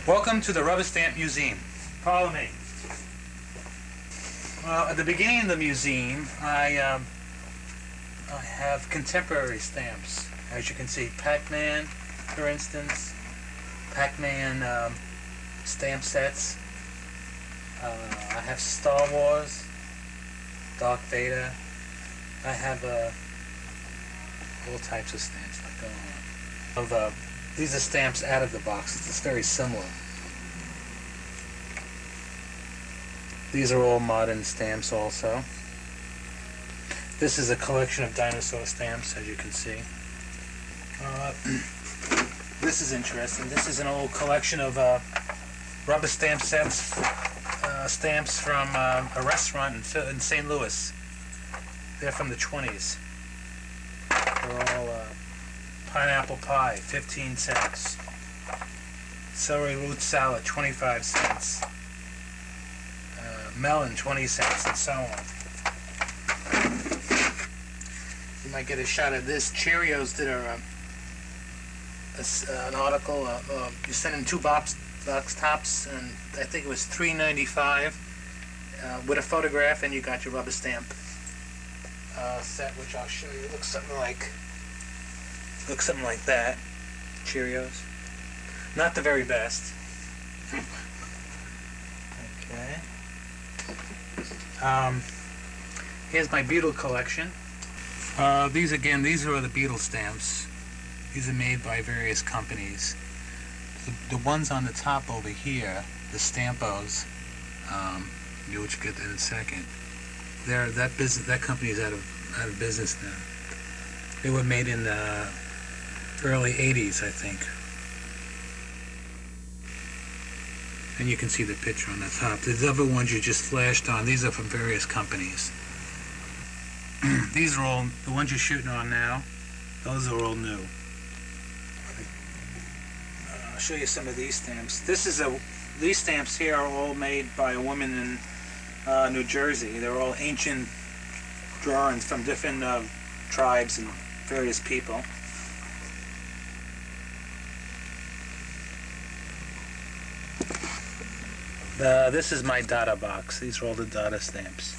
Welcome to the Rubber Stamp Museum. Follow me. Well, at the beginning of the museum, I have contemporary stamps. As you can see, Pac-Man, for instance, Pac-Man stamp sets. I have Star Wars, Darth Vader. I have all types of stamps like that. These are stamps out of the boxes. It's very similar. These are all modern stamps also. This is a collection of dinosaur stamps, as you can see. This is interesting. This is an old collection of rubber stamp sets, stamps from a restaurant in St. Louis. They're from the 20s. They're all pineapple pie, 15 cents. Celery root salad, 25 cents. Melon, 20 cents, and so on. You might get a shot of this. Cheerios did an article. You sent in 2 box tops, and I think it was $3.95 with a photograph, and you got your rubber stamp set, which I'll show you. It looks something like that. Cheerios. Not the very best. Okay. Here's my beetle collection. These are the beetle stamps. These are made by various companies. The ones on the top over here, the Stampos, you'll get that in a second. That company is out of business now. They were made in the early 80s, I think. And you can see the picture on the top. The other ones you just flashed on, these are from various companies. These are all, the ones you're shooting on now, those are all new. I'll show you some of these stamps. These stamps here are all made by a woman in New Jersey. They're all ancient drawings from different tribes and various people. This is my Dada box. These are all the Dada stamps.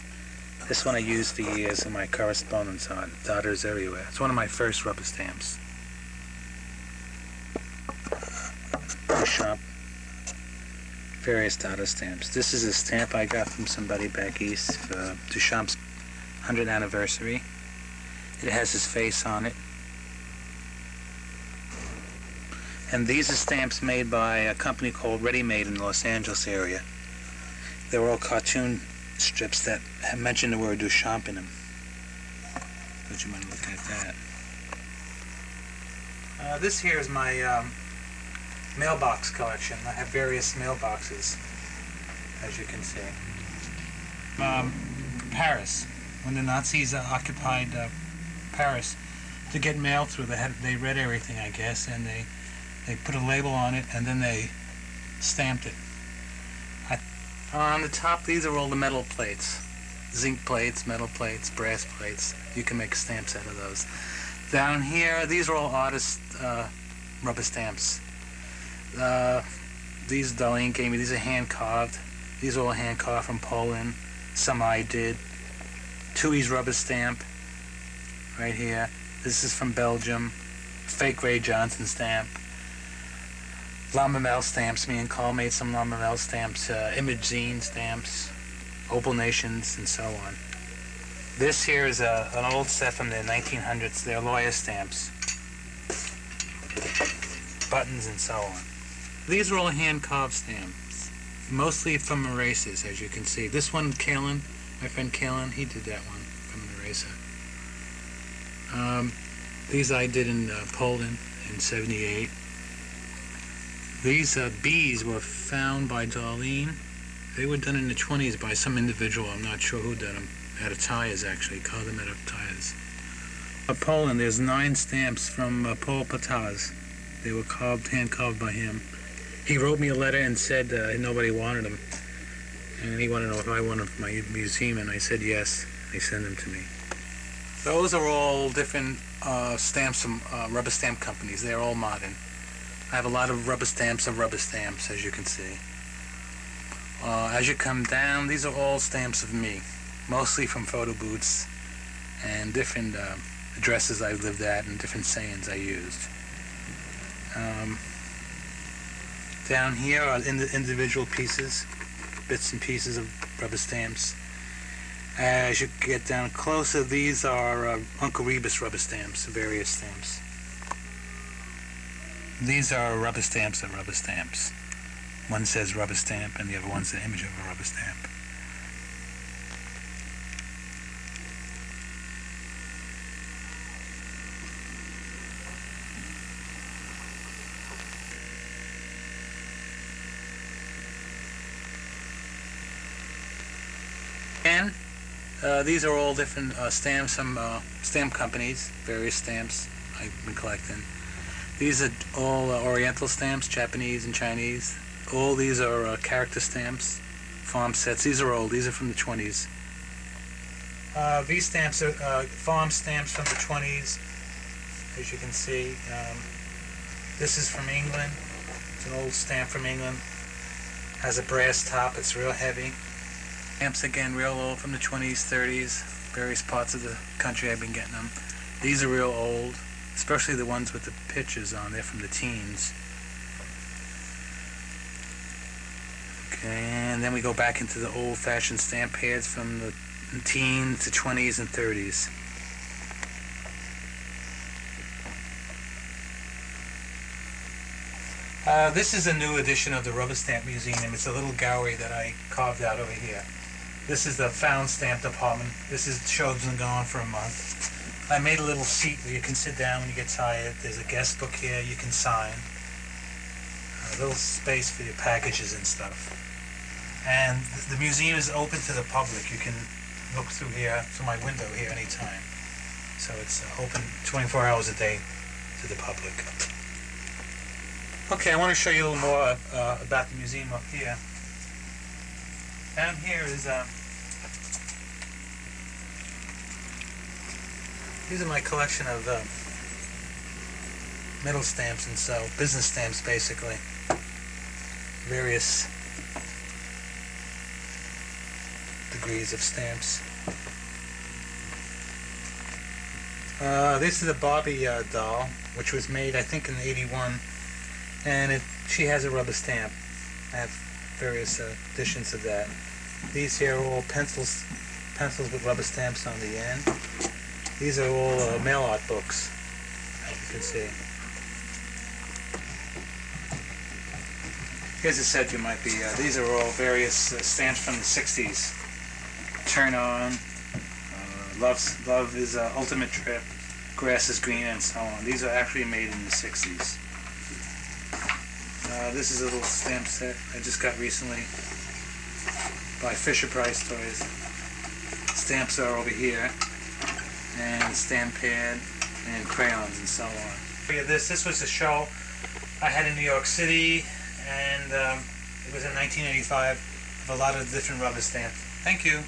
This one I used for years in my correspondence on. Dada's everywhere. It's one of my first rubber stamps. Shop. Various Dada stamps. This is a stamp I got from somebody back east for Duchamp's 100th anniversary. It has his face on it. And these are stamps made by a company called Ready Made in the Los Angeles area. They were all cartoon strips that mentioned the word Duchamp in them. Thought you might look at that. This here is my mailbox collection. I have various mailboxes, as you can see. Paris. When the Nazis occupied Paris, to get mail through, they read everything, I guess, and they put a label on it, and then they stamped it. On the top, these are all the metal plates. Zinc plates, metal plates, brass plates. You can make stamps out of those. Down here, these are all artist rubber stamps. These Darlene gave me. These are hand-carved. These are all hand-carved from Poland. Some I did. Tui's rubber stamp, right here. This is from Belgium. Fake Ray Johnson stamp. Lamamel stamps. Me and Carl made some Lamamel stamps. Image Zine stamps. Opal Nations, and so on. This here is an old set from the 1900s. They're lawyer stamps. Buttons and so on. These are all hand-carved stamps. Mostly from erasers, as you can see. This one, Kalynn, my friend Kalynn, he did that one from an eraser. These I did in Poland in '78. These bees were found by Darlene. They were done in the 20s by some individual. I'm not sure who did them. Out of tires, actually. Carved them out of tires. Poland, there's 9 stamps from Paul Pataz. They were hand-carved by him. He wrote me a letter and said nobody wanted them. And he wanted to know if I wanted them for my museum, and I said yes. They sent them to me. Those are all different stamps from rubber stamp companies. They're all modern. I have a lot of rubber stamps, as you can see. As you come down, these are all stamps of me, mostly from photo booths and different addresses I lived at and different sayings I used. Down here are individual pieces, bits and pieces of rubber stamps. As you get down closer, these are Uncle Rebus rubber stamps, various stamps. These are rubber stamps of rubber stamps. One says rubber stamp and the other one's the image of a rubber stamp. And these are all different stamps from stamp companies, various stamps I've been collecting. These are all Oriental stamps, Japanese and Chinese. All these are character stamps, farm sets. These are old. These are from the 20s. These stamps are farm stamps from the 20s, as you can see. This is from England. It's an old stamp from England. Has a brass top. It's real heavy. Stamps again, real old, from the 20s, 30s, various parts of the country I've been getting them. These are real old, especially the ones with the pictures on there from the teens. Okay, and then we go back into the old-fashioned stamp pads from the teens to 20s and 30s. This is a new edition of the Rubber Stamp Museum. It's a little gallery that I carved out over here. This is the found stamp department. This is shows been going for a month. I made a little seat where you can sit down when you get tired. There's a guest book here you can sign. A little space for your packages and stuff. And the museum is open to the public. You can look through here, through my window here anytime. So it's open 24 hours a day to the public. Okay, I want to show you a little more about the museum up here. Down here is these are my collection of metal stamps and so business stamps, basically. Various degrees of stamps. This is a Barbie doll, which was made, I think, in '81, and she has a rubber stamp. I have various editions of that. These here are all pencils with rubber stamps on the end. These are all mail art books, as you can see. Here's a set you might be. These are all various stamps from the '60s. Turn On, Love is Ultimate Trip, Grass is Green, and so on. These are actually made in the '60s. This is a little stamp set I just got recently by Fisher Price Toys. Stamps are over here, and stamp pad, and crayons, and so on. This was a show I had in New York City, and it was in 1985, with a lot of different rubber stamps. Thank you.